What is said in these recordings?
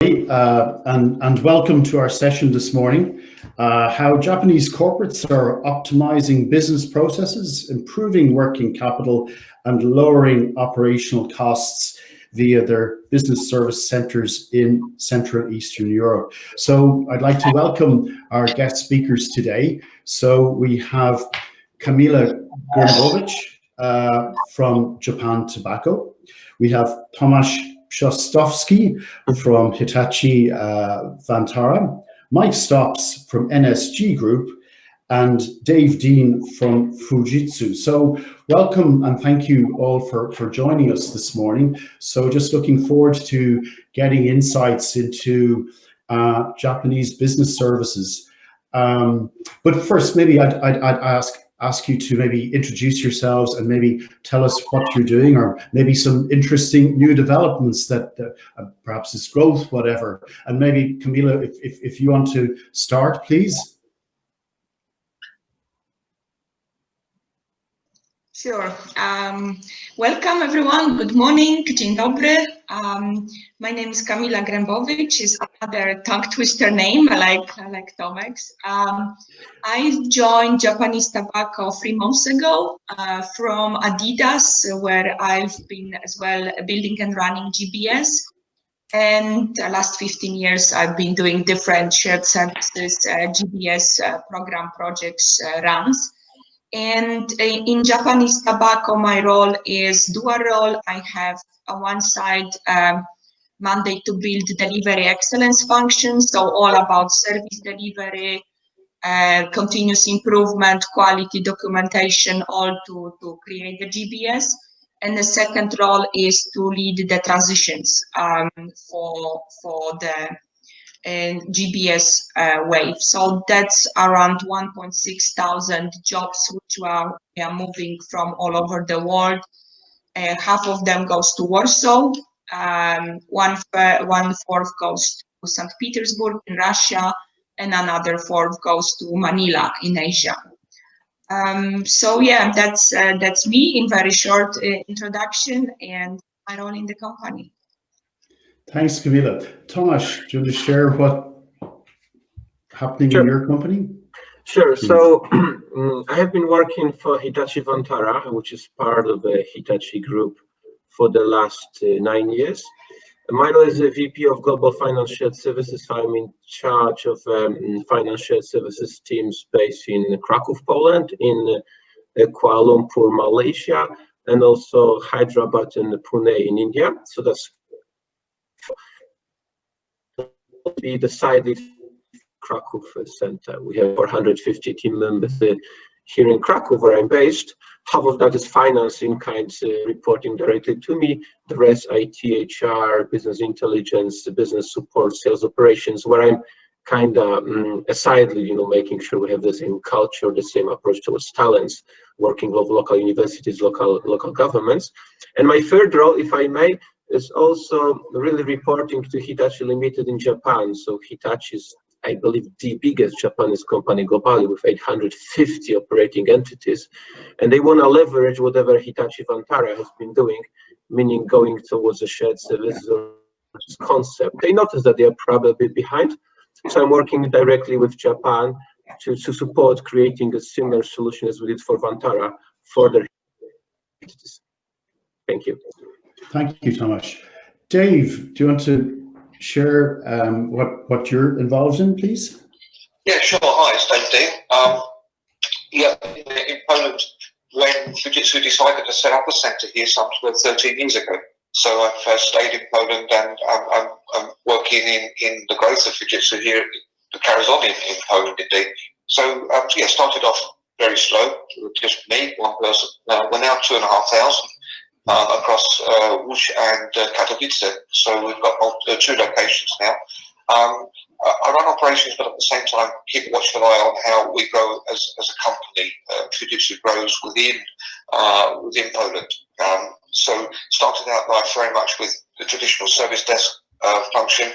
And welcome to our session this morning, how Japanese corporates are optimizing business processes, improving working capital, and lowering operational costs via their business service centers in Central and Eastern Europe. So I'd like to welcome our guest speakers today. So we have Kamila Grembowicz from Japan Tobacco. We have Tomasz Brzostowski from Hitachi Vantara, Mike Stops from NSG Group, and Dave Deane from Fujitsu. So welcome and thank you all for joining us this morning. So just looking forward to getting insights into Japanese business services. But first, maybe I'd ask you to maybe introduce yourselves and maybe tell us what you're doing, or maybe some interesting new developments that perhaps it's growth, whatever. And maybe Kamila, if you want to start, please. Sure. Welcome everyone. Good morning. Dzień dobry. My name is Kamila Grembowicz. Is another tongue twister name. I like Tomasz. I joined Japanese Tobacco 3 months ago from Adidas, where I've been as well building and running GBS. And the last 15 years, I've been doing different shared services, GBS program projects runs. And in Japanese Tobacco, my role is dual role. I have on one side mandate to build delivery excellence functions, so all about service delivery, continuous improvement, quality documentation, all to create the GBS. And the second role is to lead the transitions for the GBS wave. So that's around 1,600 jobs which we are moving from all over the world. Half of them goes to Warsaw, one fourth goes to St. Petersburg in Russia, and another fourth goes to Manila in Asia. So yeah, that's me in very short introduction and my role in the company. Thanks, Kamila. Tomasz, do you want to share what's happening in your company? Sure. So I have been working for Hitachi Vantara, which is part of the Hitachi Group, for the last 9 years. My role is a VP of Global Financial Services. I'm in charge of financial services teams based in Krakow, Poland, in Kuala Lumpur, Malaysia, and also Hyderabad and Pune in India. So that's the side is Krakow center. We have 450 team members here in Krakow, where I'm based. Half of that is finance in kinds reporting directly to me. The rest IT, HR, business intelligence, business support, sales operations, where I'm kind of asidely, making sure we have the same culture, the same approach towards talents, working with local universities, local governments. And my third role, if I may, is also really reporting to Hitachi Limited in Japan. So Hitachi is, I believe, the biggest Japanese company globally with 850 operating entities. And they want to leverage whatever Hitachi Vantara has been doing, meaning going towards a shared services concept. They notice that they are probably behind. So I'm working directly with Japan to support creating a similar solution as we did for Vantara for their entities. Thank you. Thank you, Tomasz. Dave, do you want to share what you're involved in, please? Yeah, sure. Hi, it's Dave Deane. In Poland, when Fujitsu decided to set up a centre here some 13 years ago. So I've stayed in Poland, and I'm working in the growth of Fujitsu here. That carries on in Poland indeed. So started off very slow, just me, one person. We're now 2,500. Across Łódź and Katowice, so we've got 2 locations now. I run operations, but at the same time keep a watchful eye on how we grow as a company. Fujitsu grows within Poland. So started out life very much with the traditional service desk function,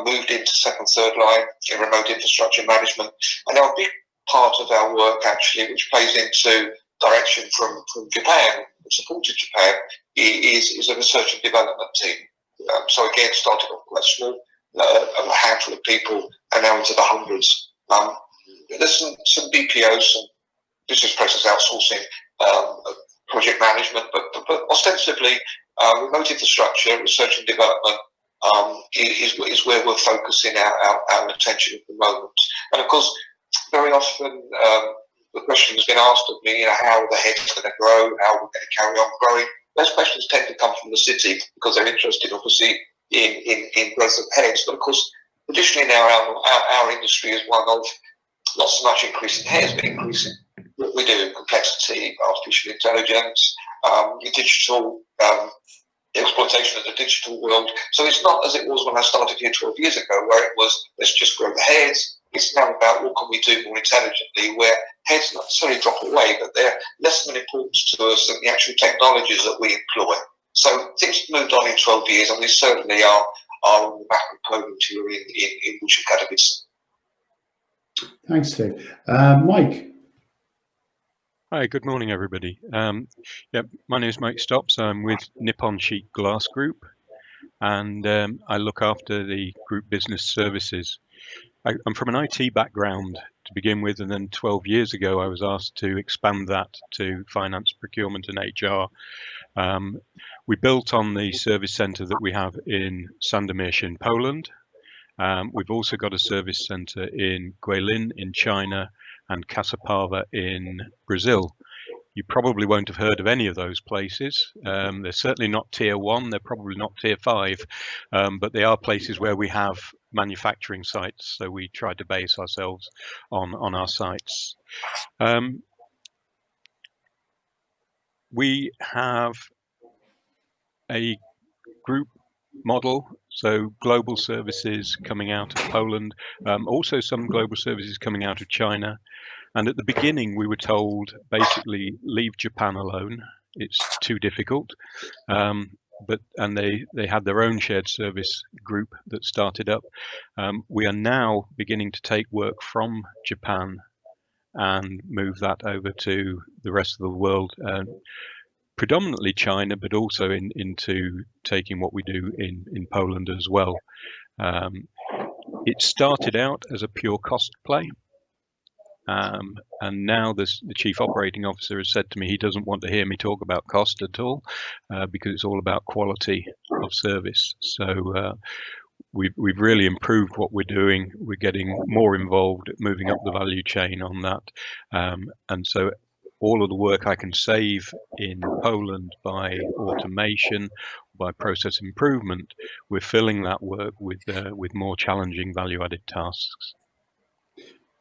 moved into second, third line in remote infrastructure management, and now a big part of our work actually, which plays into direction from Japan, supported Japan, is a research and development team. So again, started off quite small, a handful of people are now into the hundreds. There's some BPOs, some business process outsourcing, project management, but ostensibly remote infrastructure, research and development is where we're focusing our attention at the moment. And of course, very often the question has been asked of me, how are the heads going to grow? How are we going to carry on growing? Those questions tend to come from the city because they're interested, obviously, in growth of heads. But of course, traditionally now our industry is one of not so much increasing heads, but increasing what we do, complexity, artificial intelligence, digital exploitation of the digital world. So it's not as it was when I started here 12 years ago, where it was, let's just grow the heads. It's now about what can we do more intelligently, where heads not necessarily drop away, but they're less of an importance to us than the actual technologies that we employ. So things have moved on in 12 years, and we certainly are on the back of Poland here in Katowice. Thanks, Dave. Mike. Hi, good morning, everybody. My name is Mike Stopps. I'm with Nippon Sheet Glass Group, and I look after the group business services. I'm from an IT background to begin with, and then 12 years ago I was asked to expand that to finance, procurement and HR. We built on the service centre that we have in Sandomierz in Poland. We've also got a service centre in Guilin in China and Caçapava in Brazil. You probably won't have heard of any of those places. They're certainly not tier 1, they're probably not tier 5, but they are places where we have manufacturing sites, so we try to base ourselves on our sites. We have a group model, so global services coming out of Poland, also some global services coming out of China. And at the beginning, we were told basically leave Japan alone. It's too difficult. And they had their own shared service group that started up. We are now beginning to take work from Japan and move that over to the rest of the world, predominantly China, but also into taking what we do in Poland as well. It started out as a pure cost play. And now the chief operating officer has said to me he doesn't want to hear me talk about cost at all, because it's all about quality of service. So we've really improved what we're doing. We're getting more involved, moving up the value chain on that. And so all of the work I can save in Poland by automation, by process improvement, we're filling that work with more challenging value-added tasks.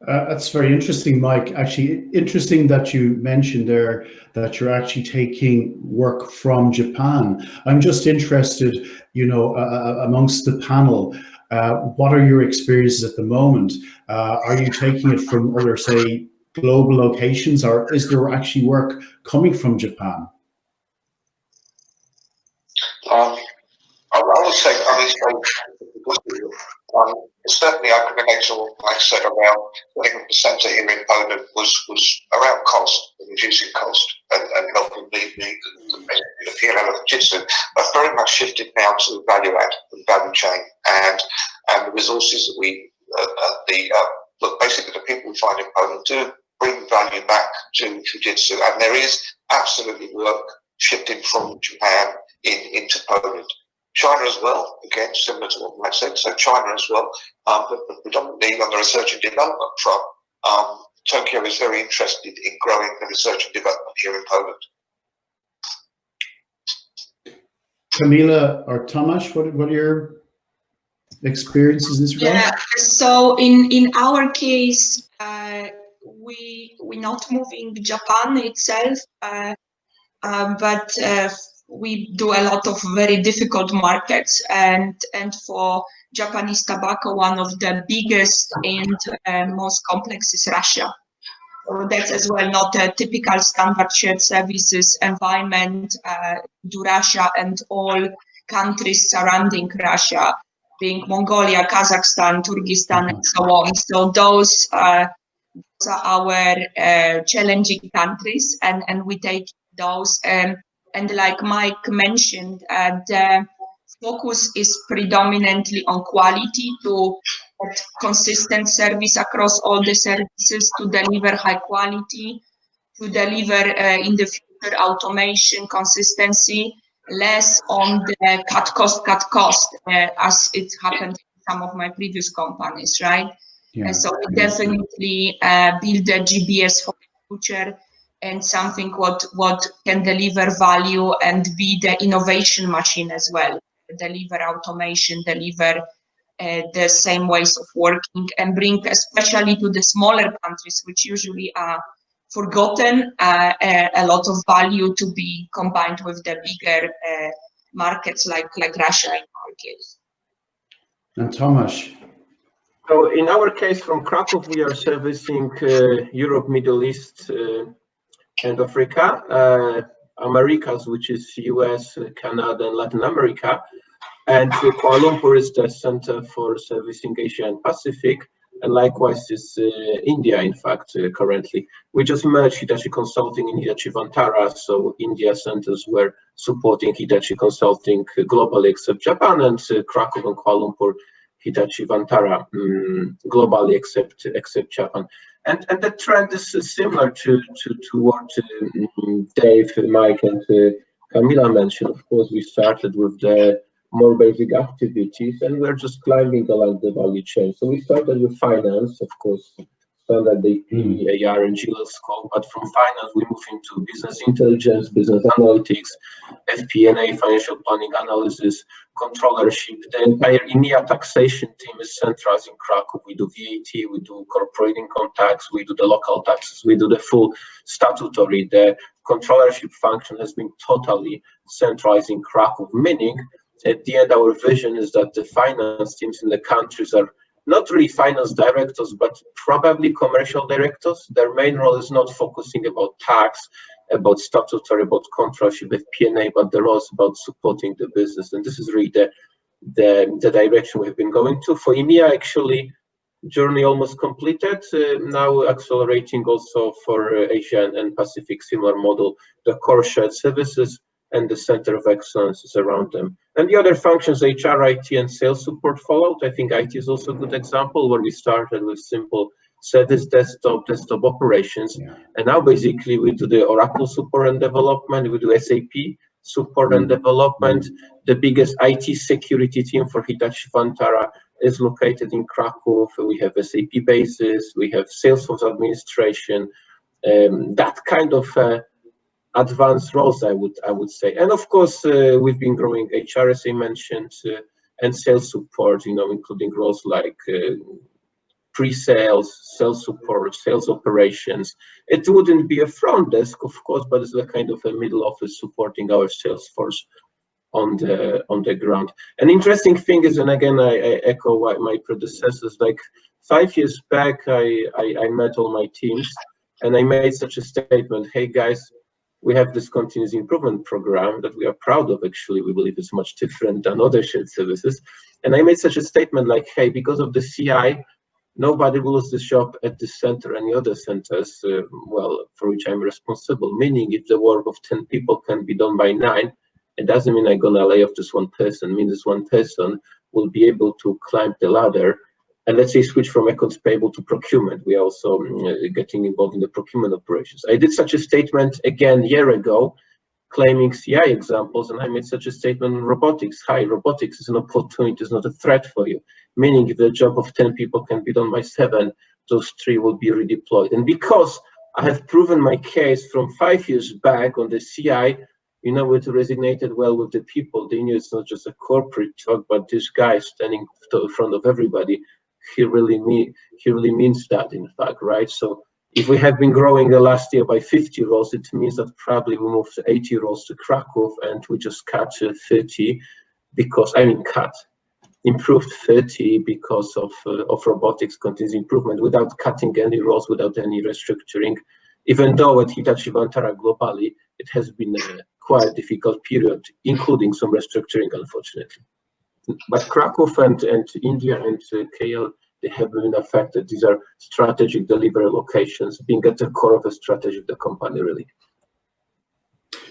That's very interesting, Mike. Actually, interesting that you mentioned there that you're actually taking work from Japan. I'm just interested, amongst the panel, what are your experiences at the moment? Are you taking it from other, say, global locations, or is there actually work coming from Japan? I would say, certainly I can relate to what Mike said around, I think the centre here in Poland was around cost, reducing cost and helping the P&L of Fujitsu, but very much shifted now to the value add, the value chain, and the resources that we, basically the people we find in Poland do bring value back to Fujitsu, and there is absolutely work shifting from Japan into Poland. China as well, again, similar to what Mike said, so China as well, but predominantly on the research and development front, Tokyo is very interested in growing the research and development here in Poland. Kamila or Tomasz, what are your experiences in this regard? Yeah, so in our case, we're not moving Japan itself, but we do a lot of very difficult markets, and for Japanese tobacco, one of the biggest and most complex is Russia. So that's as well not a typical standard shared services environment to Russia and all countries surrounding Russia, being Mongolia, Kazakhstan, Turkestan, and so on. So those are our challenging countries, and we take those. And like Mike mentioned, the focus is predominantly on quality, to get consistent service across all the services, to deliver high quality, to deliver in the future automation, consistency, less on the cut cost, as it happened in some of my previous companies, right? Yeah. So we definitely build a GBS for the future, and something what can deliver value and be the innovation machine as well. Deliver automation, deliver the same ways of working, and bring, especially to the smaller countries, which usually are forgotten, a lot of value to be combined with the bigger markets like Russia in our case. And Tomasz. So in our case, from Krakow, we are servicing Europe, Middle East, and Africa, Americas, which is US, Canada, and Latin America. And Kuala Lumpur is the center for servicing Asia and Pacific. And likewise is India, in fact, currently. We just merged Hitachi Consulting in Hitachi Vantara, so India centers were supporting Hitachi Consulting globally except Japan, and Krakow and Kuala Lumpur, Hitachi Vantara globally except Japan. And the trend is similar to what Dave, Mike, and Kamila mentioned. Of course, we started with the more basic activities, and we're just climbing along the value chain. So we started with finance, of course, standard AP, AR, and GL scope. But from finance, we move into business intelligence, business analytics, FP&A, financial planning analysis, controllership. The entire EMEA taxation team is centralized in Krakow. We do VAT, we do corporate income tax, we do the local taxes, we do the full statutory. The controllership function has been totally centralized in Krakow, meaning at the end, our vision is that the finance teams in the countries are not really finance directors, but probably commercial directors. Their main role is not focusing about tax, about statutory, about controllership, FP&A, but the role is about supporting the business. And this is really the direction we've been going to. For EMEA, actually, journey almost completed. Now accelerating also for Asia and Pacific, similar model, the core shared services and the center of excellence is around them. And the other functions, HR, IT, and sales support followed. I think IT is also a good example, where we started with simple service desktop operations. Yeah. And now basically we do the Oracle support and development, we do SAP support and development. The biggest IT security team for Hitachi Vantara is located in Krakow. We have SAP bases, we have Salesforce administration, that kind of advanced roles, I would say. And of course, we've been growing HR, as I mentioned, and sales support, including roles like pre-sales, sales support, sales operations. It wouldn't be a front desk, of course, but it's a kind of a middle office supporting our sales force on the ground. An interesting thing is, and again, I echo what my predecessors, like 5 years back, I met all my teams and I made such a statement, hey guys, we have this continuous improvement program that we are proud of. Actually, we believe it's much different than other shared services. And I made such a statement like, hey, because of the CI, nobody will lose the job at this center, any other centers, well, for which I'm responsible. Meaning, if the work of 10 people can be done by 9, it doesn't mean I'm gonna lay off just one person. It means this one person will be able to climb the ladder and let's say switch from accounts payable to procurement. We are also getting involved in the procurement operations. I did such a statement again a year ago, claiming CI examples, and I made such a statement on robotics. Hi, robotics is an opportunity, it's not a threat for you. Meaning if the job of 10 people can be done by 7, those 3 will be redeployed. And because I have proven my case from 5 years back on the CI, it resonated well with the people. They knew it's not just a corporate talk, but this guy standing in front of everybody, he really means that, in fact, right? So if we have been growing the last year by 50 roles, it means that probably we moved 80 roles to Krakow and we just cut 30 because, improved 30 because of robotics continuous improvement without cutting any roles, without any restructuring. Even though at Hitachi Vantara globally, it has been a quite difficult period, including some restructuring, unfortunately. But Krakow and India and KL, they have been affected. These are strategic delivery locations, being at the core of the strategy of the company, really.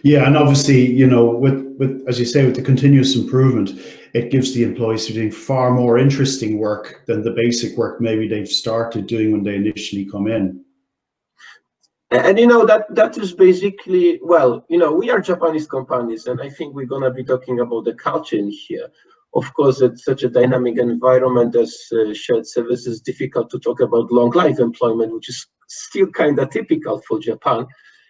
Yeah, and obviously, with as you say, with the continuous improvement, it gives the employees who are doing far more interesting work than the basic work maybe they've started doing when they initially come in. And that is basically, well, we are Japanese companies, and I think we're gonna be talking about the culture in here. Of course, it's such a dynamic environment as shared services. Difficult to talk about long life employment, which is still kind of typical for Japan.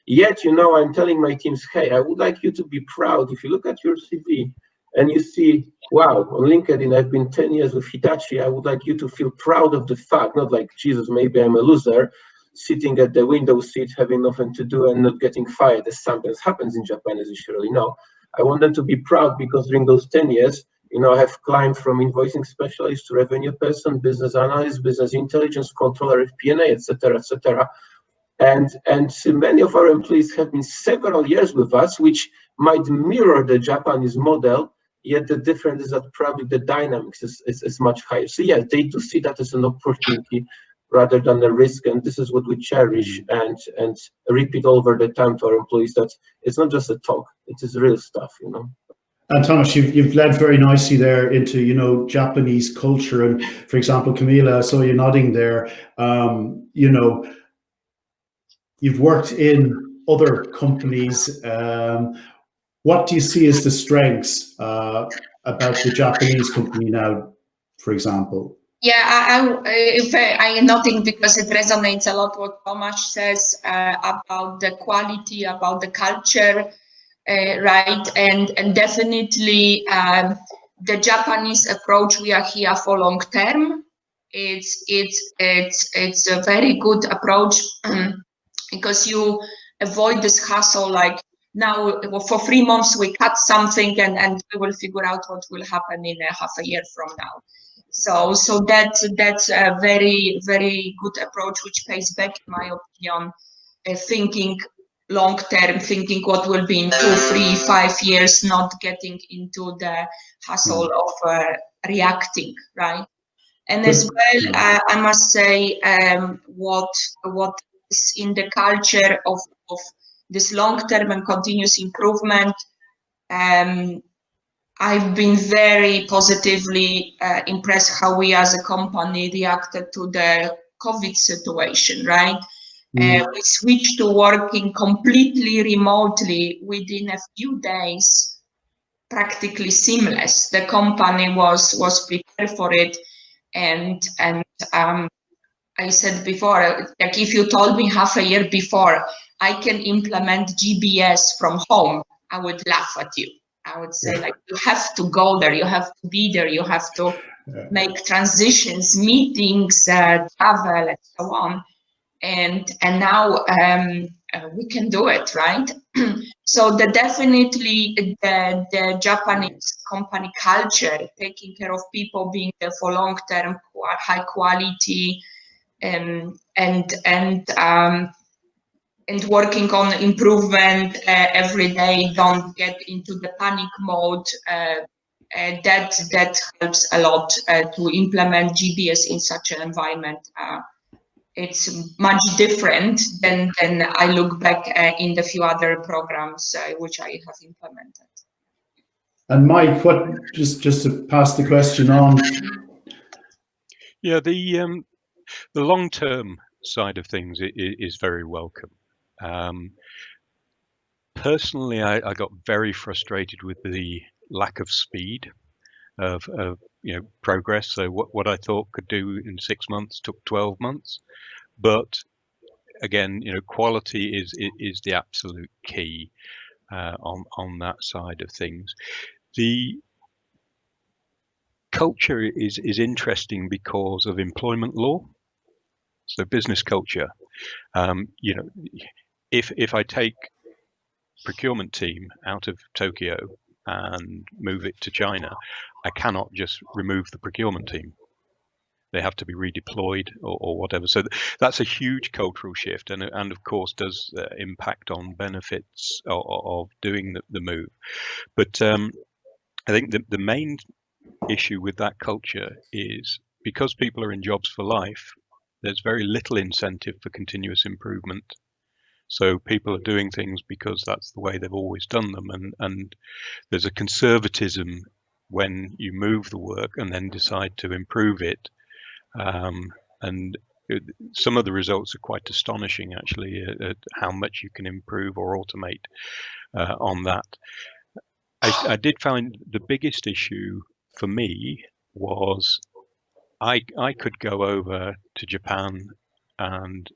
Yet, I'm telling my teams, hey, I would like you to be proud. If you look at your CV and you see, wow, on LinkedIn, I've been 10 years with Hitachi, I would like you to feel proud of the fact, not like, Jesus, maybe I'm a loser, sitting at the window seat, having nothing to do and not getting fired, as sometimes happens in Japan, as you surely know. I want them to be proud because during those 10 years, I have climbed from invoicing specialist to revenue person, business analyst, business intelligence controller, FP&A, etc., etc. And many of our employees have been several years with us, which might mirror the Japanese model, yet the difference is that probably the dynamics is much higher. So yeah, they do see that as an opportunity rather than a risk, and this is what we cherish and repeat over the time to our employees, that it's not just a talk, it is real stuff, And Tomasz, you've led very nicely there into, Japanese culture. And for example, Kamila, I saw you nodding there. You've worked in other companies. What do you see as the strengths about the Japanese company now, for example? Yeah, I am nodding because it resonates a lot what Tomasz says about the quality, about the culture, right? And definitely the Japanese approach. We are here for long term. It's a very good approach because you avoid this hassle. Like now, for 3 months we cut something and we will figure out what will happen in half a year from now. So that's a very, very good approach, which pays back, in my opinion, thinking long term, thinking what will be in 2, 3, 5 years, not getting into the hassle of reacting, right? And as well, I must say, what is in the culture of this long term and continuous improvement. I've been very positively impressed how we as a company reacted to the COVID situation, right? We switched to working completely remotely within a few days, practically seamless. The company was prepared for it, and I said before, like if you told me half a year before I can implement GBS from home, I would laugh at you. I would say, like, you have to go there, you have to be there, you have to make transitions, meetings, travel, and so on. And now we can do it, right? So definitely the Japanese company culture, taking care of people, being there for long term, high quality, and working on improvement every day. Don't get into the panic mode. That helps a lot to implement GBS in such an environment. It's much different than I look back in the few other programs which I have implemented. And Mike, just to pass the question on. Yeah, the long-term side of things is very welcome. Personally, I got very frustrated with the lack of speed of progress. So what I thought could do in 6 months took 12 months. But again, quality is the absolute key on that side of things. The culture is interesting because of employment law. So business culture, if I take procurement team out of Tokyo and move it to China, I cannot just remove the procurement team. They have to be redeployed or whatever. So that's a huge cultural shift, and of course does impact on benefits of doing the move. But I think the main issue with that culture is because people are in jobs for life, there's very little incentive for continuous improvement. So people are doing things because that's the way they've always done them, and there's a conservatism when you move the work and then decide to improve it. And some of the results are quite astonishing, actually, at how much you can improve or automate on that. I did find the biggest issue for me was I could go over to Japan and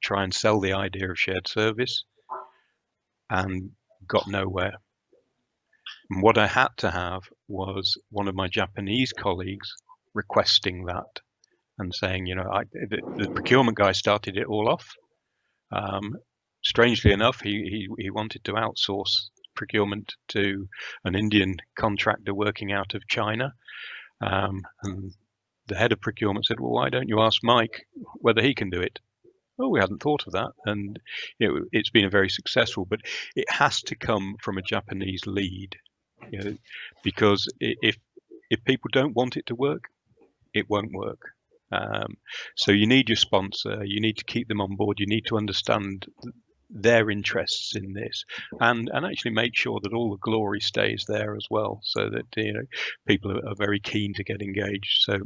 try and sell the idea of shared service and got nowhere. And what I had to have was one of my Japanese colleagues requesting that and saying, you know, the procurement guy started it all off. Strangely enough, he wanted to outsource procurement to an Indian contractor working out of China. And the head of procurement said, well, why don't you ask Mike whether he can do it? Oh, we hadn't thought of that. And you know, it's been a very successful, but it has to come from a Japanese lead, you know, because if people don't want it to work, it won't work. So you need your sponsor, you need to keep them on board, you need to understand their interests in this, and actually make sure that all the glory stays there as well, so that, you know, people are very keen to get engaged. So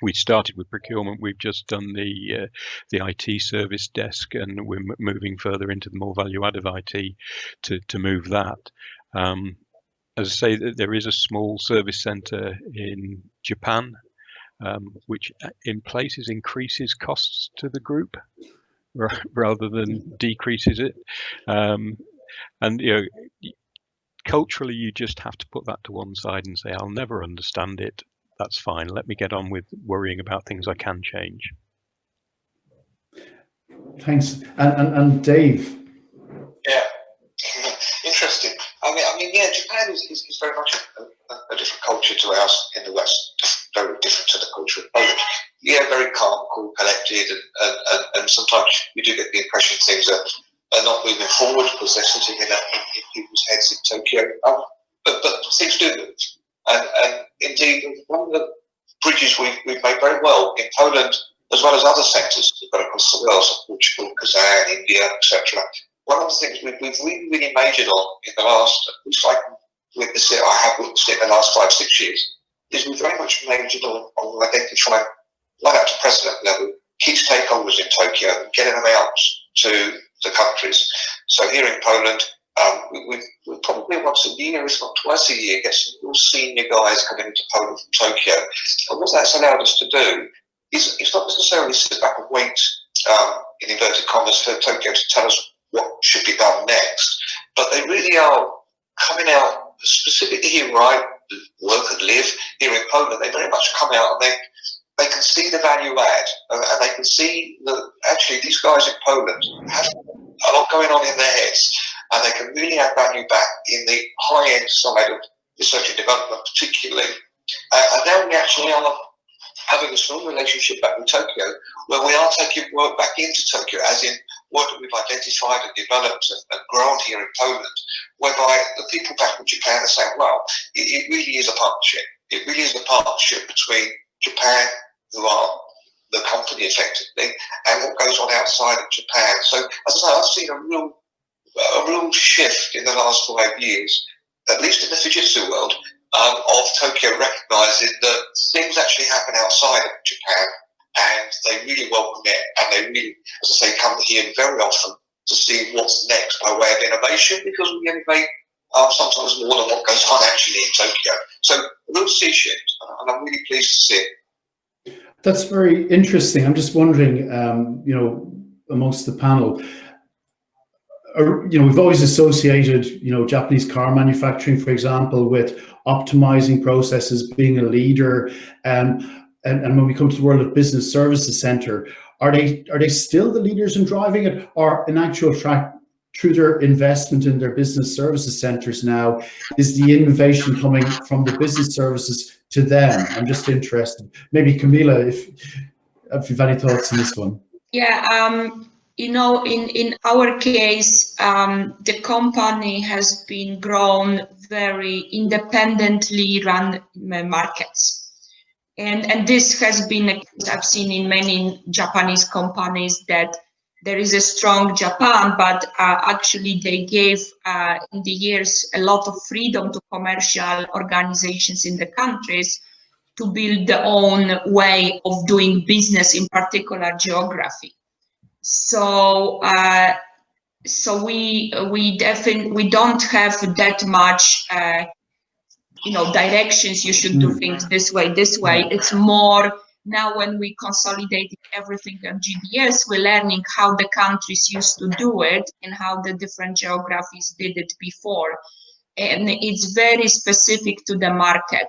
we started with procurement. We've just done the IT service desk, and we're moving further into the more value-added IT to move that. As I say, there is a small service center in Japan, which in places increases costs to the group rather than decreases it. And you know, culturally, you just have to put that to one side and say, I'll never understand it. That's fine. Let me get on with worrying about things I can change. Thanks. And Dave. Yeah, interesting. I mean, yeah, Japan is very much a different culture to ours in the West. Very different to the culture of Poland. Yeah, very calm, cool, collected, and sometimes you do get the impression things are not moving forward because they're sitting in people's heads in Tokyo. But things do move. And indeed, one of the bridges we've made very well in Poland, as well as other sectors we've got across the world, so Portugal, Kazan, India, etc. One of the things we've really majored on in the last, which I have witnessed it in the last 5-6 years, is we've very much majored on identifying, right up to president level, key stakeholders in Tokyo and getting them out to the countries. So here in Poland, we probably once a year, if not twice a year, get some real senior guys coming into Poland from Tokyo. And what that's allowed us to do is not necessarily sit back and wait, in inverted commas, for Tokyo to tell us what should be done next. But they really are coming out, specifically here where I work and live, here in Poland. They very much come out and they can see the value add, and they can see that actually these guys in Poland have a lot going on in their heads, and they can really add value back in the high-end side of research and development particularly. And now we actually are having a strong relationship back with Tokyo, where we are taking work back into Tokyo, as in work that we've identified and developed and grown here in Poland, whereby the people back in Japan are saying, well, it really is a partnership. It really is a partnership between Japan, who are the company effectively, and what goes on outside of Japan. So, as I say, I've seen a real shift in the last 5 years, at least in the Fujitsu world, of Tokyo recognising that things actually happen outside of Japan, and they really welcome it, and they really, as I say, come here very often to see what's next by way of innovation, because we innovate sometimes more than what goes on actually in Tokyo. So a real sea shift, and I'm really pleased to see it. That's very interesting. I'm just wondering, you know, amongst the panel, you know, we've always associated, you know, Japanese car manufacturing, for example, with optimizing processes, being a leader, and when we come to the world of business services center, are they still the leaders in driving it, or in actual fact, through their investment in their business services centers now, is the innovation coming from the business services to them? I'm just interested. Maybe Kamila, if you've any thoughts on this one. Yeah, you know, in our case, the company has been grown very independently run markets. And this has been a case I've seen in many Japanese companies, that there is a strong Japan, but actually they gave in the years a lot of freedom to commercial organizations in the countries to build their own way of doing business in particular geography. So we don't have that much directions. You should do things this way. It's more now when we consolidated everything on GBS, we're learning how the countries used to do it and how the different geographies did it before, and it's very specific to the market.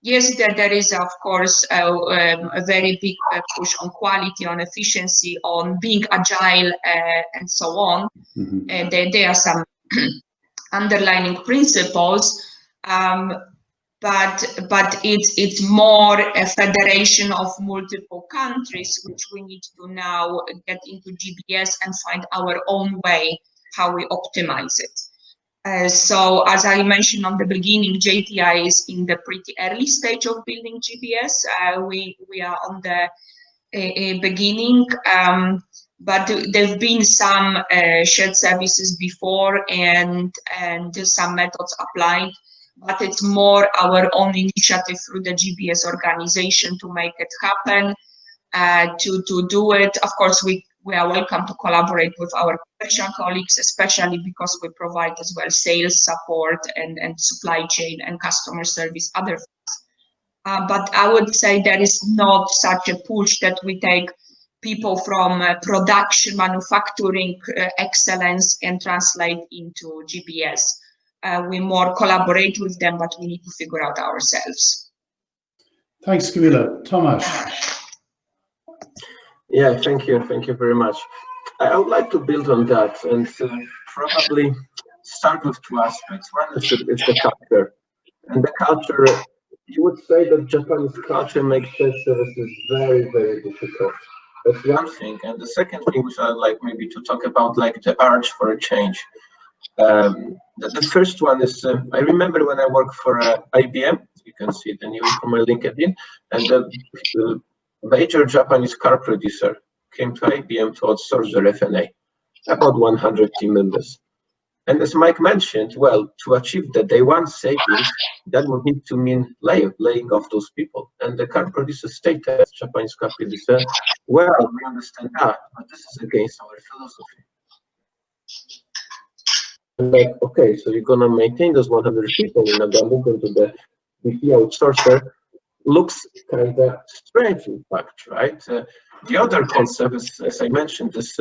Yes, there is, of course, a very big push on quality, on efficiency, on being agile, and so on. There are some underlying principles, but it's more a federation of multiple countries, which we need to now get into GBS and find our own way how we optimize it. So as I mentioned on the beginning, JTI is in the pretty early stage of building GBS. We are on the beginning, but there've been some shared services before and some methods applied, but it's more our own initiative through the GBS organization to make it happen, to do it. Of course, we are welcome to collaborate with our commercial colleagues, especially because we provide as well sales support and supply chain and customer service, other things. But I would say there is not such a push that we take people from production, manufacturing excellence and translate into GBS. We more collaborate with them, but we need to figure out ourselves. Thanks, Kamila. Tomasz. Yeah, thank you very much. I would like to build on that and probably start with two aspects. One is the culture, and the culture. You would say that Japanese culture makes shared services very, very difficult. That's one thing, and the second thing which I'd like maybe to talk about, like the urge for a change. The first one is I remember when I worked for IBM. You can see it anyway from my LinkedIn, and the major Japanese car producer came to IBM to outsource their F&A, about 100 team members. And as Mike mentioned, well, to achieve the day one savings, that would need to mean laying off those people. And the car producer stated, Japanese car producer, well, we understand that, but this is against our philosophy. Like, okay, so you're gonna maintain those 100 people, you're not gonna move into the BP outsourcer. Looks kind of strange, in fact, right? The other concept is, as I mentioned, is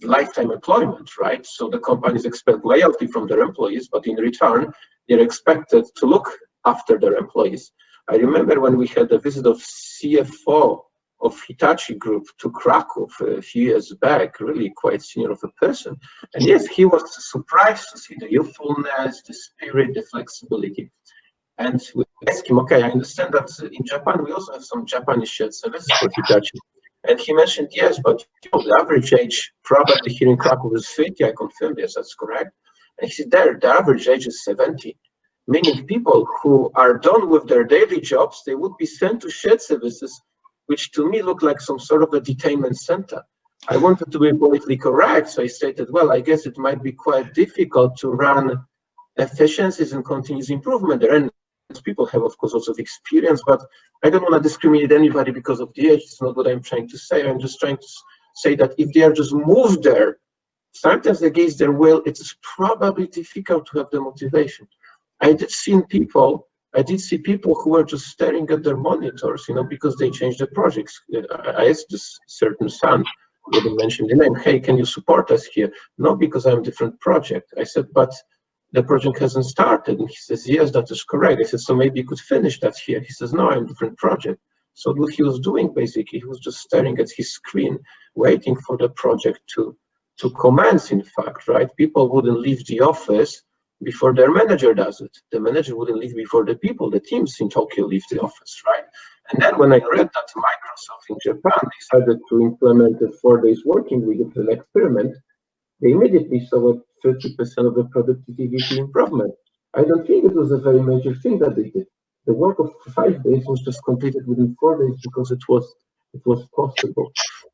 lifetime employment, right? So the companies expect loyalty from their employees, but in return, they're expected to look after their employees. I remember when we had a visit of CFO of Hitachi Group to Krakow a few years back, really quite senior of a person. And yes, he was surprised to see the youthfulness, the spirit, the flexibility. And we asked him, okay, I understand that in Japan, we also have some Japanese shared services for Hitachi. And he mentioned, yes, but the average age probably here in Krakow is 50. I confirmed, yes, that's correct. And he said, the average age is 70. Meaning people who are done with their daily jobs, they would be sent to shared services, which to me look like some sort of a detainment center. I wanted to be politically correct, so I stated, well, I guess it might be quite difficult to run efficiencies and continuous improvement there. And people have, of course, also experience, but I don't want to discriminate anybody because of the age. It's not what I'm trying to say. I'm just trying to say that if they are just moved there, sometimes against their will, it is probably difficult to have the motivation. I did see people who were just staring at their monitors, because they changed the projects. I asked this certain son, I didn't mention the name, hey, can you support us here? No, because I'm a different project. I said, but the project hasn't started. And he says, yes, that is correct. I said, so maybe you could finish that here. He says, no, I'm a different project. So what he was doing, basically, he was just staring at his screen, waiting for the project to commence, in fact, right? People wouldn't leave the office before their manager does it. The manager wouldn't leave before the people, the teams in Tokyo leave the office, right? And then when I read that Microsoft in Japan decided to implement a 4 days working week as an experiment, they immediately saw a 30% of the productivity improvement. I don't think it was a very major thing that they did. The work of 5 days was just completed within 4 days because it was possible.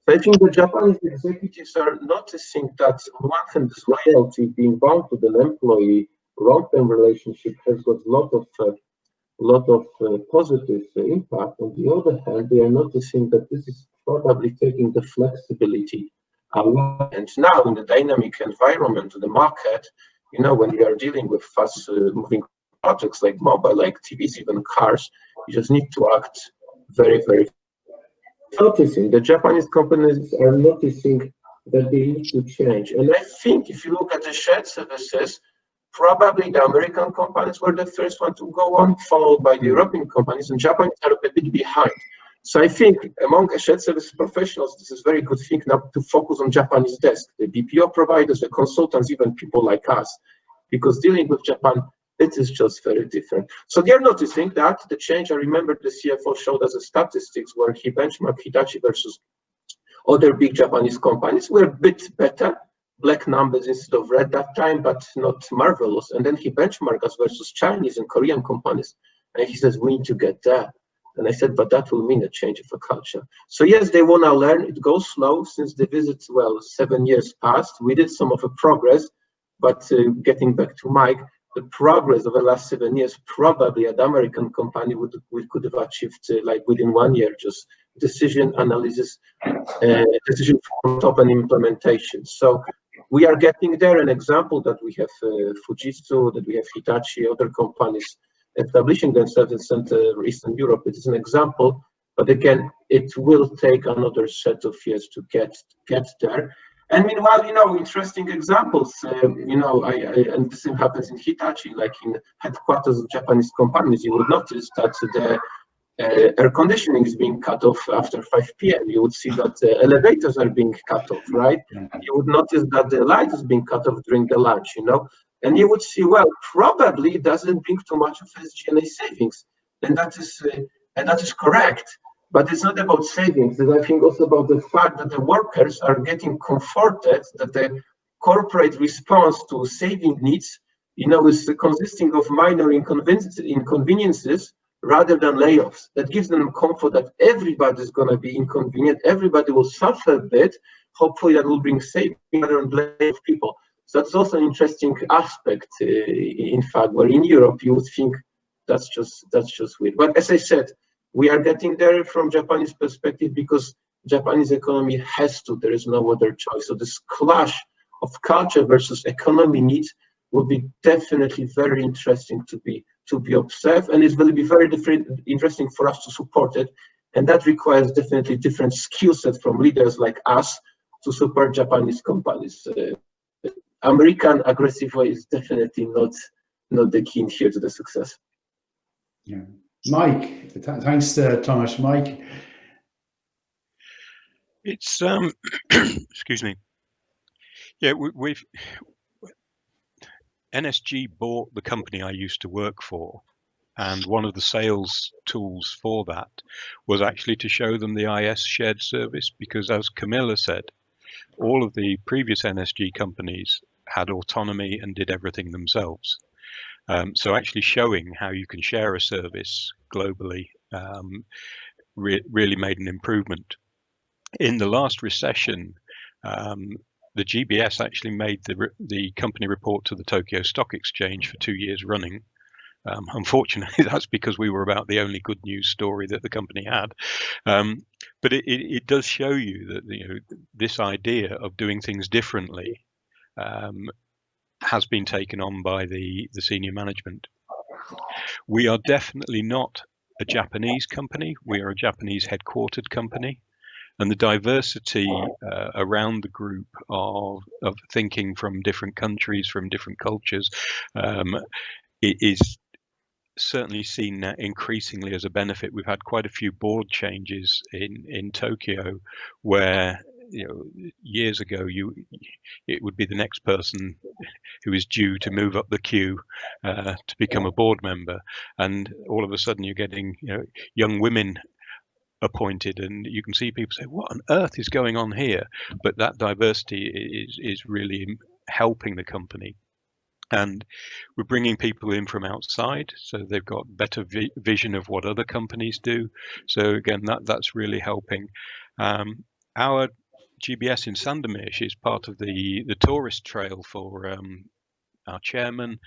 So I think the Japanese executives are noticing that on one hand, this loyalty, being bound to the employee, long-term relationship has got a lot of positive impact. On the other hand, they are noticing that this is probably taking the flexibility away. And now in the dynamic environment of the market, you know, when we are dealing with fast moving projects like mobile, like TVs, even cars, you just need to act very, very noticing. The Japanese companies are noticing that they need to change. And I think if you look at the shared services, probably the American companies were the first one to go on, followed by the European companies, and Japanese are a bit behind. So I think among shared service professionals, this is a very good thing now to focus on Japanese desk, the BPO providers, the consultants, even people like us, because dealing with Japan, it is just very different. So they're noticing that the change. I remember the CFO showed us the statistics where he benchmarked Hitachi versus other big Japanese companies. We're a bit better, black numbers instead of red that time, but not marvelous. And then he benchmarked us versus Chinese and Korean companies. And he says, we need to get there. And I said, but that will mean a change of a culture. So yes, they want to learn. It goes slow since the visit, well, 7 years passed. We did some of the progress, but getting back to Mike, the progress of the last 7 years, probably an American company we could have achieved like within 1 year, just decision analysis, decision from top and implementation. So we are getting there. An example that we have Fujitsu, that we have Hitachi, other companies establishing themselves in Central Eastern Europe. It is an example, but again, it will take another set of years to get there. And meanwhile, you know, interesting examples, you know, and the same happens in Hitachi, like in headquarters of Japanese companies, you would notice that the air conditioning is being cut off after 5 p.m. You would see that the elevators are being cut off, right? You would notice that the light is being cut off during the lunch, you know, and you would see, well, probably it doesn't bring too much of SG&A savings, and that is correct. But it's not about savings. It's, I think, also about the fact that the workers are getting comforted that the corporate response to saving needs, you know, is consisting of minor inconveniences rather than layoffs. That gives them comfort that everybody is going to be inconvenient. Everybody will suffer a bit. Hopefully, that will bring savings rather than lay off people. So that's also an interesting aspect. In fact, where in Europe you would think that's just weird. But as I said, we are getting there from Japanese perspective because Japanese economy has to. There is no other choice. So this clash of culture versus economy needs will be definitely very interesting to be observed, and it's going to be very interesting for us to support it. And that requires definitely different skill sets from leaders like us to support Japanese companies. American aggressive way is definitely not the key here to the success. Yeah. Mike, thanks, Tomasz. Mike? It's, excuse me. Yeah, we've, NSG bought the company I used to work for. And one of the sales tools for that was actually to show them the IS shared service, because as Kamila said, all of the previous NSG companies had autonomy and did everything themselves. So actually showing how you can share a service globally really made an improvement. In the last recession, the GBS actually made the company report to the Tokyo Stock Exchange for 2 years running. Unfortunately, that's because we were about the only good news story that the company had. But it does show you that, you know, this idea of doing things differently has been taken on by the senior management. We are definitely not a Japanese company. We are a Japanese headquartered company. And the diversity around the group of thinking from different countries, from different cultures, it is certainly seen increasingly as a benefit. We've had quite a few board changes in Tokyo, where, you know, years ago it would be the next person who is due to move up the queue to become a board member, and all of a sudden you're getting, you know, young women appointed, and you can see people say, what on earth is going on here? But that diversity is really helping the company. And we're bringing people in from outside, so they've got better vision of what other companies do. So again, that's really helping. our GBS in Sandermeer is part of the tourist trail for our chairman,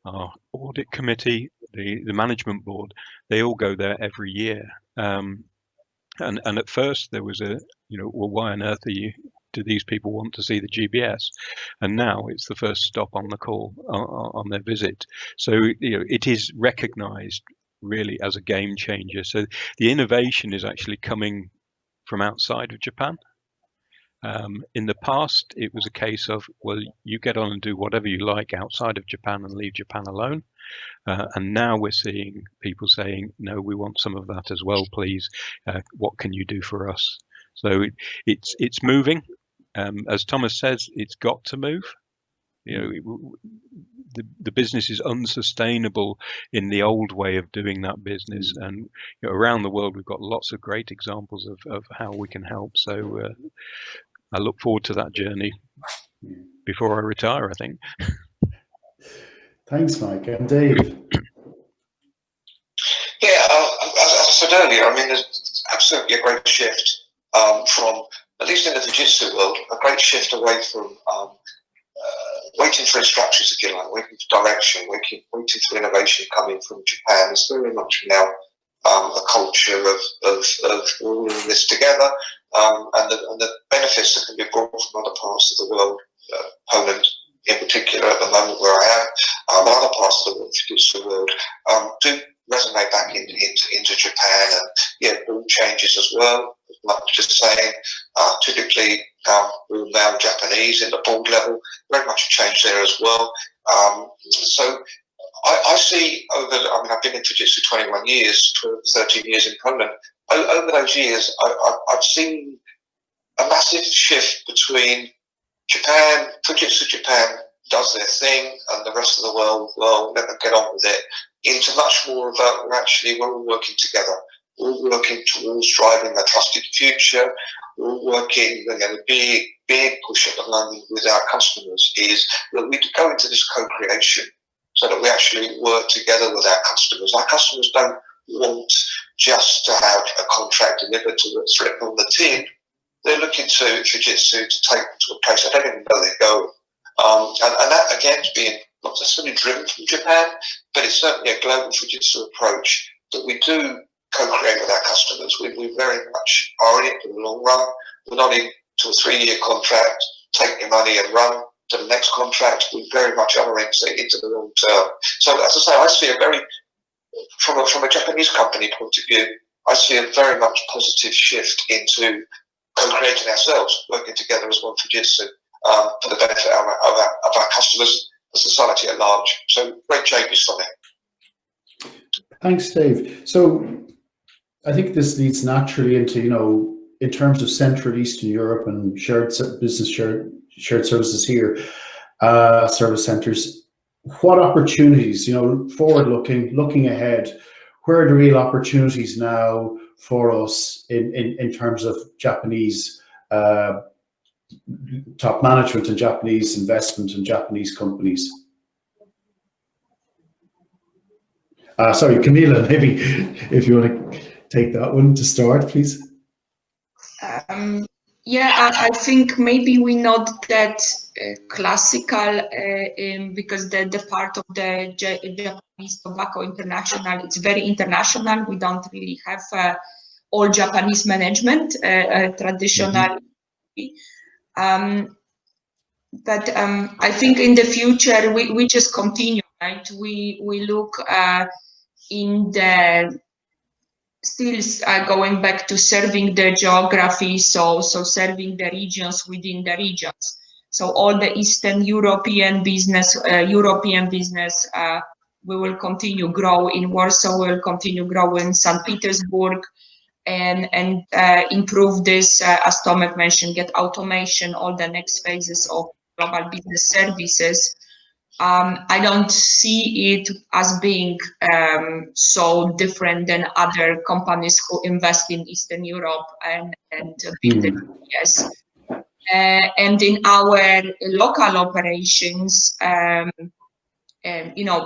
our audit committee, the management board. They all go there every year. And at first there was well, why on earth do these people want to see the GBS? And now it's the first stop on the call on their visit. So it is recognized really as a game changer. So the innovation is actually coming from outside of Japan. In the past, it was a case of, well, you get on and do whatever you like outside of Japan and leave Japan alone. And now we're seeing people saying, no, we want some of that as well, please. What can you do for us? So it's moving. As Thomas says, it's got to move. The business is unsustainable in the old way of doing that business, and around the world we've got lots of great examples of how we can help. So I look forward to that journey before I retire, I think. Thanks, Mike. And Dave? Yeah, as I said earlier, I mean, there's absolutely a great shift from, at least in the Fujitsu world, a great shift away from waiting for instructions, if you like, waiting for direction, waiting for innovation coming from Japan. It's very much now a culture of all in this together, and the benefits that can be brought from other parts of the world, Poland in particular at the moment where I am, but other parts of the world, Fujitsu world, do resonate back into Japan, and yeah, all changes as well. Like just saying, typically we're now Japanese in the board level, very much a change there as well. So I see I've been in Fujitsu 21 years, 13 years in Poland. Over those years, I've seen a massive shift between Japan, Fujitsu Japan does their thing, and the rest of the world, well, let them get on with it, into much more of a, we're all working together. We're all working towards driving a trusted future. We're all working, the big push at the moment with our customers is that we go into this co-creation so that we actually work together with our customers. Our customers don't want just to have a contract delivered to what's written on the tin. They're looking to Fujitsu to take them to a place they don't even know they're going. And that, again, is being not necessarily driven from Japan, but it's certainly a global Fujitsu approach that we do co-create with our customers. We very much are in it for the long run. We're not into a 3-year contract, take your money and run to the next contract. We very much are into the long term. So as I say, I see a very, from a Japanese company point of view, I see a very much positive shift into co-creating ourselves, working together as one Fujitsu for the benefit of our customers and society at large. So great changes from it. Thanks, Dave. So I think this leads naturally into, in terms of Central Eastern Europe and shared services here, service centers, what opportunities, forward looking ahead, where are the real opportunities now for us in terms of Japanese top management and Japanese investment in Japanese companies? Sorry, Kamila, maybe if you want to take that one to start, please. Yeah, I think maybe we're not that classical because the part of the Japanese Tobacco International, it's very international. We don't really have all Japanese management traditionally. But I think in the future we just continue, right? We look in the still going back to serving the geography, so serving the regions within the regions. So all the Eastern European business, we will continue grow in Warsaw. We will continue grow in St. Petersburg, and improve this, as Tomek mentioned, get automation, all the next phases of global business services. I don't see it as being so different than other companies who invest in Eastern Europe and build it. Yes. And in our local operations,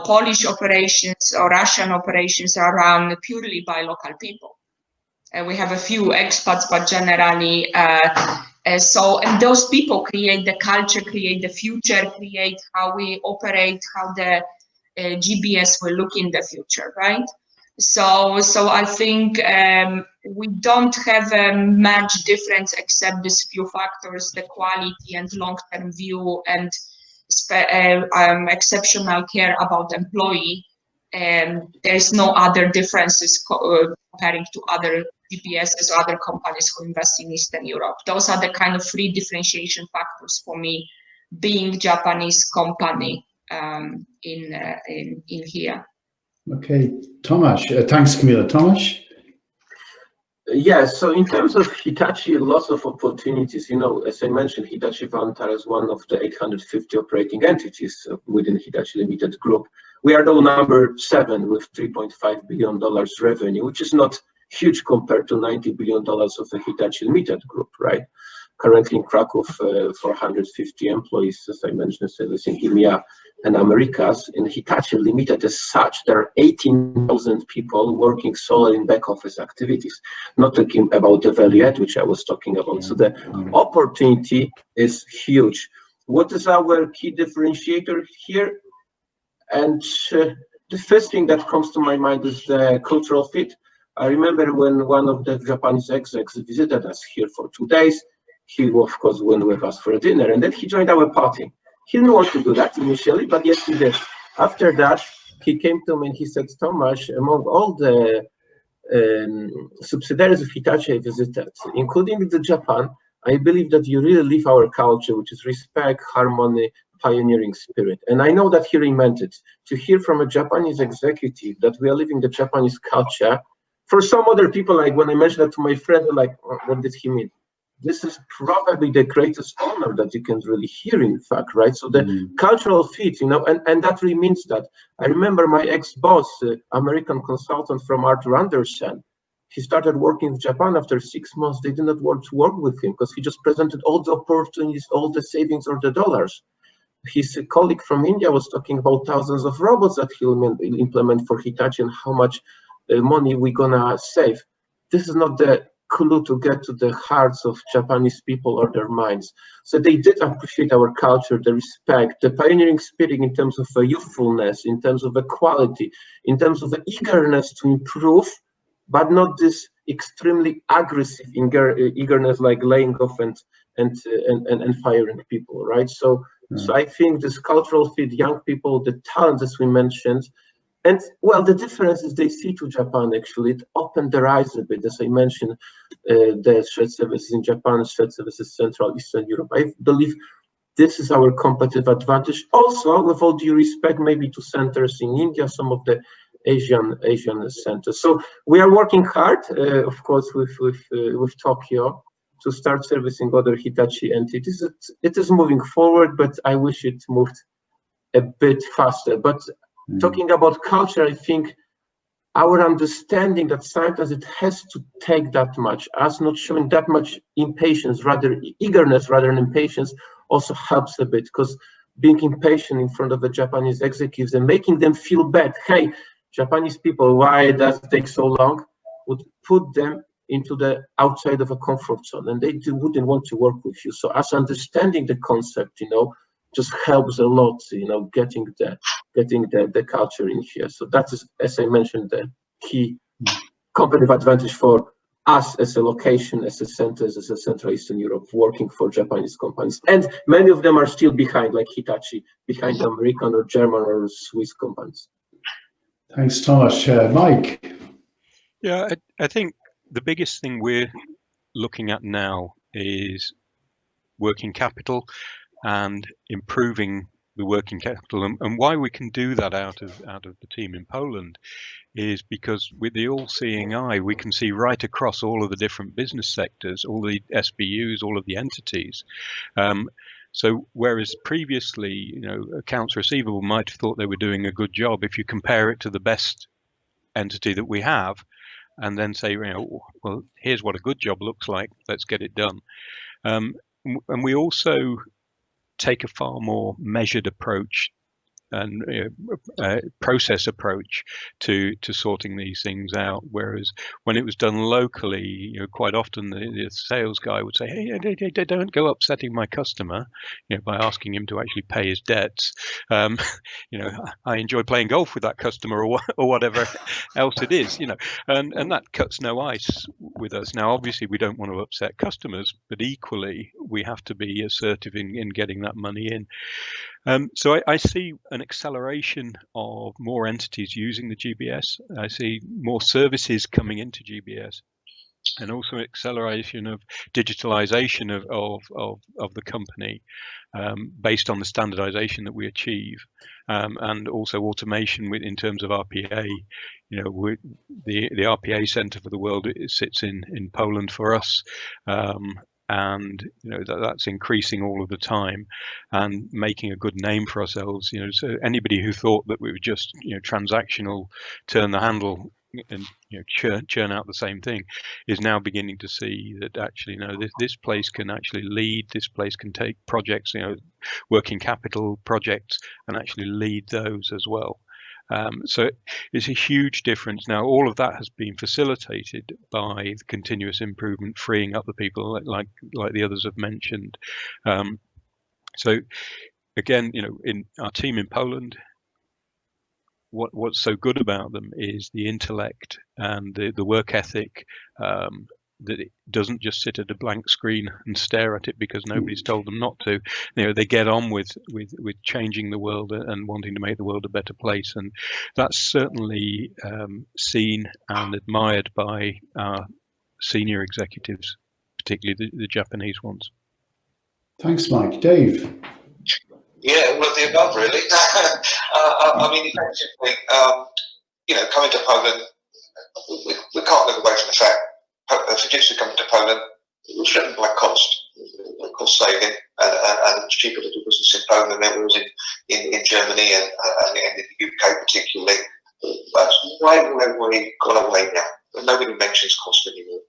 Polish operations or Russian operations are run purely by local people. We have a few expats, but generally, and those people create the culture, create the future, create how we operate, how the GBS will look in the future, right? So I think we don't have much difference except these few factors: the quality and long-term view, and exceptional care about employee. There's no other differences comparing to other GBSs or other companies who invest in Eastern Europe. Those are the kind of three differentiation factors for me, being Japanese company in here. Okay, Tomasz. Thanks, Kamila. Tomasz? Yes, so in terms of Hitachi, lots of opportunities. You know, as I mentioned, Hitachi Vantara is one of the 850 operating entities within Hitachi Limited Group. We are though number 7 with $3.5 billion revenue, which is not huge compared to $90 billion of the Hitachi Limited Group, right? Currently in Krakow, 450 employees, as I mentioned, servicing EMEA and Americas. In Hitachi Limited as such, there are 18,000 people working solely in back office activities, not talking about the value add, which I was talking about. So the opportunity is huge. What is our key differentiator here? And the first thing that comes to my mind is the cultural fit. I remember when one of the Japanese execs visited us here for 2 days. He, of course, went with us for a dinner, and then he joined our party. He didn't want to do that initially, but yes, he did. After that, he came to me and he said, Tomasz, among all the subsidiaries of Hitachi I visited, including the Japan, I believe that you really live our culture, which is respect, harmony, pioneering spirit. And I know that he meant it. To hear from a Japanese executive that we are living the Japanese culture, for some other people, like when I mentioned that to my friend, they're like, oh, what did he mean? This is probably the greatest honor that you can really hear, in fact, right? So the cultural fit, you know, and that really means that. I remember my ex-boss, American consultant from Arthur Andersen, he started working in Japan after 6 months. They did not want to work with him because he just presented all the opportunities, all the savings or the dollars. His colleague from India was talking about thousands of robots that he'll implement for Hitachi and how much money we're gonna save. This is not the clue to get to the hearts of Japanese people or their minds. So they did appreciate our culture, the respect, the pioneering spirit in terms of youthfulness, in terms of equality, in terms of the eagerness to improve, but not this extremely aggressive eagerness like laying off and firing people, right? So I think this cultural fit, young people, the talent, as we mentioned, and well, the difference is they see to Japan, actually. It opened their eyes a bit, as I mentioned, the shared services in Japan, shared services Central Eastern Europe. I believe this is our competitive advantage. Also, with all due respect, maybe to centers in India, some of the Asian centers. So we are working hard, of course, with Tokyo to start servicing other Hitachi entities. It is moving forward, but I wish it moved a bit faster. But talking about culture, I think our understanding that sometimes it has to take that much, us not showing that much impatience, rather eagerness rather than impatience, also helps a bit, because being impatient in front of the Japanese executives and making them feel bad, hey, Japanese people, why does it take so long, would put them into the outside of a comfort zone, and they wouldn't want to work with you. So us understanding the concept, you know, just helps a lot, you know, getting the culture in here. So that is, as I mentioned, the key competitive advantage for us as a location, as a center, as a Central Eastern Europe, working for Japanese companies. And many of them are still behind, like Hitachi, behind American or German or Swiss companies. Thanks, Tomasz. Mike? Yeah, I think the biggest thing we're looking at now is working capital and improving the working capital, and why we can do that out of the team in Poland is because with the all-seeing eye, we can see right across all of the different business sectors, all the SBUs, all of the entities. So whereas previously, you know, accounts receivable might have thought they were doing a good job, if you compare it to the best entity that we have, and then say, you know, well, here's what a good job looks like, let's get it done. And we also take a far more measured approach process approach to sorting these things out. Whereas when it was done locally, quite often the sales guy would say, "Hey, don't go upsetting my customer," by asking him to actually pay his debts. I enjoy playing golf with that customer, or whatever else it is, and that cuts no ice with us. Now, obviously, we don't want to upset customers, but equally, we have to be assertive in getting that money in. So I see an acceleration of more entities using the GBS. I see more services coming into GBS, and also acceleration of digitalization of the company based on the standardization that we achieve, and also automation in terms of RPA. The RPA center for the world, it sits in Poland for us. And that's increasing all of the time and making a good name for ourselves. So anybody who thought that we were just transactional, turn the handle and churn out the same thing, is now beginning to see that actually this place can actually lead. This place can take projects, working capital projects, and actually lead those as well. So it's a huge difference. Now, all of that has been facilitated by the continuous improvement, freeing up the people like the others have mentioned. So again, in our team in Poland, what's so good about them is the intellect and the work ethic, that it doesn't just sit at a blank screen and stare at it because nobody's told them not to. They get on with changing the world and wanting to make the world a better place, and that's certainly seen and admired by our senior executives, particularly the Japanese ones. Thanks, Mike. Dave? Yeah, well, the above, really. I mean, effectively, coming to Poland, we can't look away from the fact Fujitsu coming to Poland, it was driven by cost saving, and it's cheaper to do business in Poland than it was in Germany and in the UK particularly. That's way gone away now. Nobody mentions cost anymore.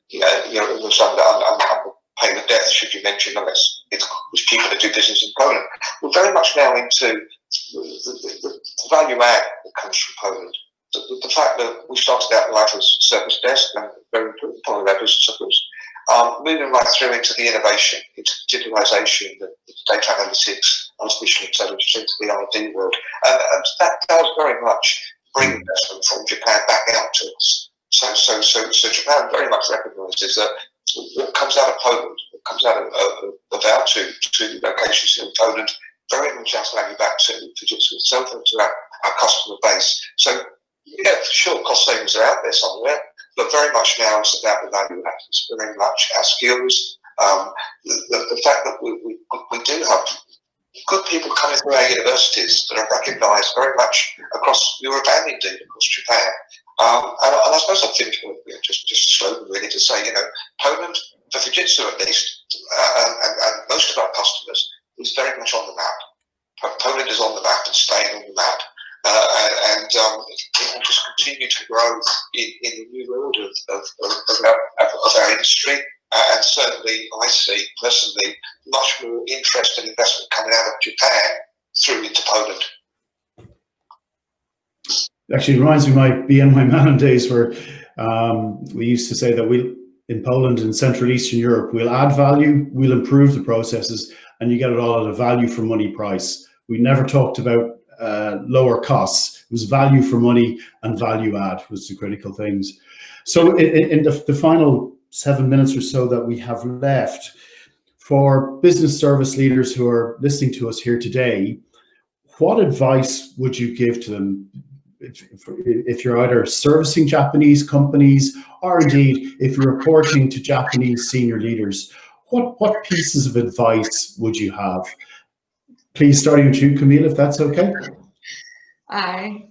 It was under pain of death should you mention unless it was cheaper to do business in Poland. We're very much now into the value add that comes from Poland. The fact that we started out life as a service desk, and very important part of our business, of course, moving right through into the innovation, into digitalisation, the data analytics, artificial intelligence, into the R&D world, and that does very much bring investment from Japan back out to us. So Japan very much recognises that what comes out of Poland, what comes out of our two locations in Poland, very much has value back to Fujitsu itself and to our customer base. So, yeah, for sure, cost savings are out there somewhere, but very much now it's about the value add. It's very much our skills. The fact that we do have good people coming through our universities that are recognised very much across Europe and indeed across Japan. And I suppose I think just a slogan really to say, Poland, for Fujitsu at least, and most of our customers, is very much on the map. Poland is on the map and staying on the map. And it will just continue to grow in the new world of our industry. And certainly, I see personally much more interest and investment coming out of Japan through into Poland. Actually, it reminds me of my BNY Mellon days where we used to say that in Poland and Central Eastern Europe, we'll add value, we'll improve the processes, and you get it all at a value for money price. We never talked about lower costs. It was value for money, and value add was the critical things. So in the final 7 minutes or so that we have left, for business service leaders who are listening to us here today, what advice would you give to them if you're either servicing Japanese companies or indeed if you're reporting to Japanese senior leaders? What pieces of advice would you have? Please, starting with you, Kamila, if that's okay. I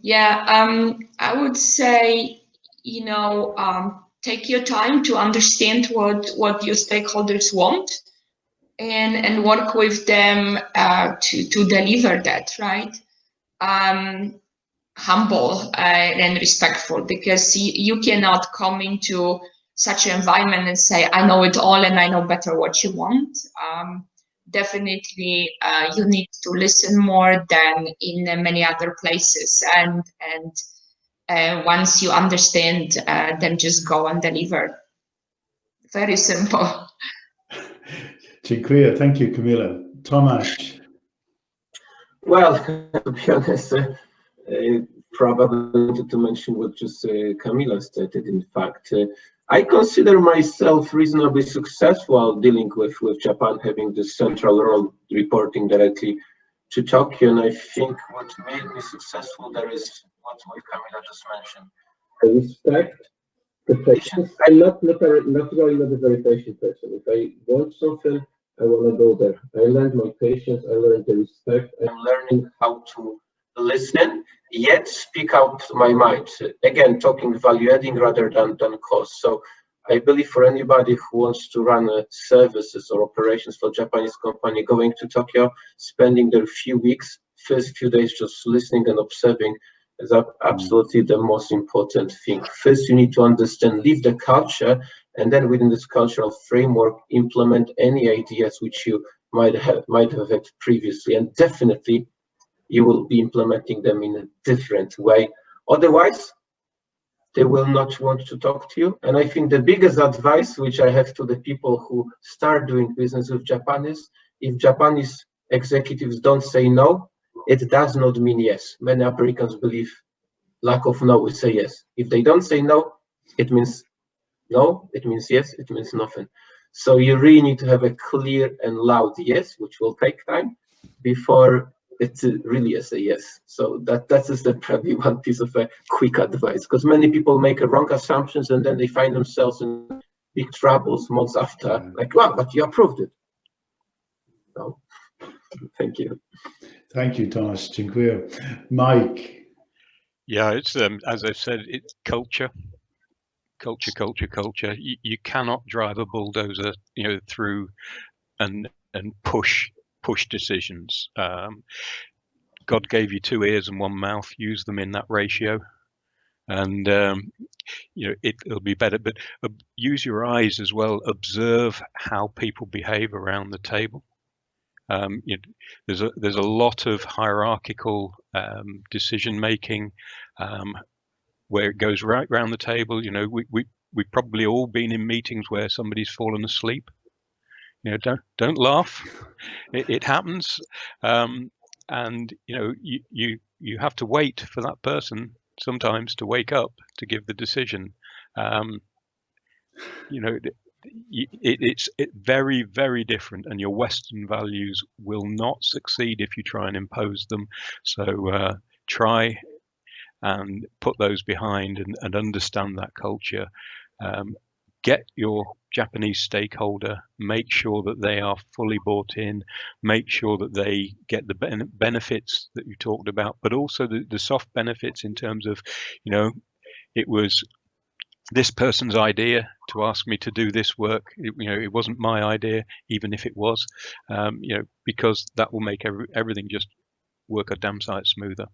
would say, take your time to understand what your stakeholders want and work with them to deliver that, right? Humble and respectful, because you cannot come into such an environment and say, I know it all and I know better what you want. definitely you need to listen more than in many other places. And once you understand, then just go and deliver. Very simple. Dziękuję. Thank you, Kamila. Tomasz. Well, to be honest, probably wanted to mention what just Kamila stated. In fact, I consider myself reasonably successful dealing with Japan, having this central role reporting directly to Tokyo. And I think what made me successful there is what Kamila just mentioned. I respect the patience. I'm naturally not a very patient person. If I want something, I want to go there. I learned my patience. I learned the respect. I'm learning how to listen, yet speak out my mind. Again, talking value adding rather than cost. So I believe for anybody who wants to run services or operations for Japanese company, going to Tokyo, spending their few weeks, first few days just listening and observing is absolutely the most important thing. First, you need to understand, leave the culture, and then within this cultural framework, implement any ideas which you might have had previously, and definitely you will be implementing them in a different way. Otherwise, they will not want to talk to you. And I think the biggest advice which I have to the people who start doing business with Japan is, if Japanese executives don't say no, it does not mean yes. Many Americans believe lack of no is a yes. If they don't say no, it means no, it means yes, it means nothing. So you really need to have a clear and loud yes, which will take time before it really is a yes. So that is probably one piece of a quick advice, because many people make wrong assumptions and then they find themselves in big troubles months after, like, wow, but you approved it. So, thank you. Thank you, Tomasz. Dziękuję. Mike. Yeah, it's as I've said, it's culture. You cannot drive a bulldozer, through and push decisions. God gave you 2 ears and 1 mouth. Use them in that ratio, and it'll be better. But use your eyes as well. Observe how people behave around the table. There's a lot of hierarchical decision making where it goes right around the table. We've probably all been in meetings where somebody's fallen asleep. Don't laugh. It happens, and you have to wait for that person sometimes to wake up to give the decision. It's very, very different, and your Western values will not succeed if you try and impose them. So try and put those behind and understand that culture. Get your Japanese stakeholder, make sure that they are fully bought in, make sure that they get the benefits that you talked about, but also the soft benefits in terms of, it was this person's idea to ask me to do this work. It wasn't my idea, even if it was, because that will make everything just work a damn sight smoother.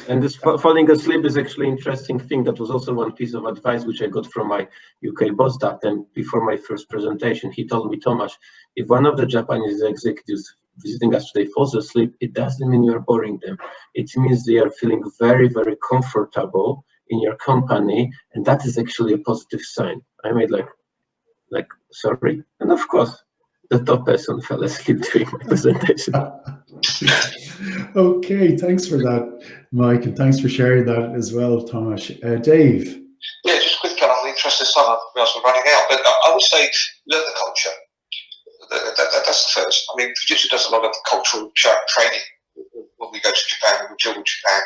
And this falling asleep is actually an interesting thing. That was also one piece of advice which I got from my UK boss that time before my first presentation. He told me, Tomasz, if one of the Japanese executives visiting us today falls asleep, it doesn't mean you're boring them. It means they are feeling very, very comfortable in your company, and that is actually a positive sign. I made like sorry, and of course the top person fell asleep during my presentation. Okay, thanks for that, Mike, and thanks for sharing that as well, Tomasz. Dave. Yeah, just quickly, I'm interested in some, we're running out, but I would say learn the culture. That's the first. I mean, Fujitsu does a lot of cultural training when we go to Japan, when we deal with Japan,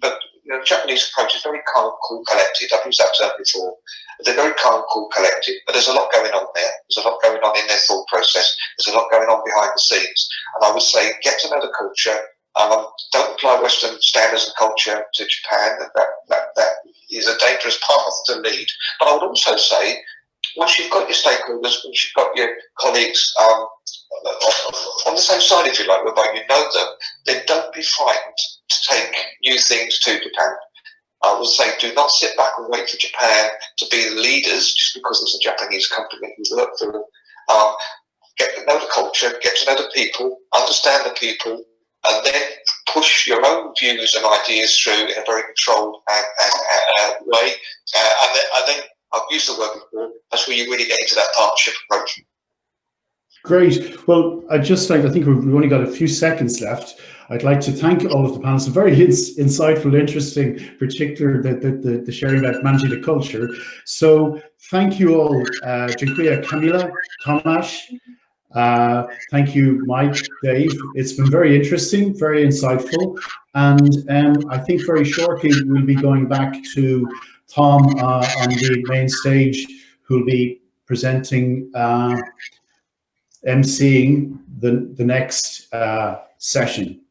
but the Japanese approach is very calm, cool, collected. I've used that term before. They're very calm, cool, collected, but there's a lot going on there. There's a lot going on in their thought process. There's a lot going on behind the scenes. And I would say get to know the culture. Don't apply Western standards and culture to Japan. That is a dangerous path to lead. But I would also say, once you've got your stakeholders, once you've got your colleagues on the same side, if you like, whereby you know them, then don't be frightened to take new things to Japan. I would say do not sit back and wait for Japan to be the leaders just because it's a Japanese company you work for them. get to know the culture, get to know the people, understand the people, and then push your own views and ideas through in a very controlled way. And then I've used the word before, that's where you really get into that partnership approach. Great. Well, I think we've only got a few seconds left. I'd like to thank all of the panelists. Very insightful, interesting, particularly the sharing about managing the culture. So thank you all. Dziękuję, Kamila, Tomasz. Thank you, Mike, Dave. It's been very interesting, very insightful. And I think very shortly we'll be going back to Tom on the main stage, who'll be presenting, emceeing the next session.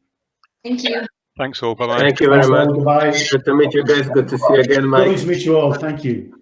Thank you. Thanks all. Bye-bye. Thank you very much. Goodbye. Good to meet you guys. Good to see you again, Mike. Good to meet you all. Thank you.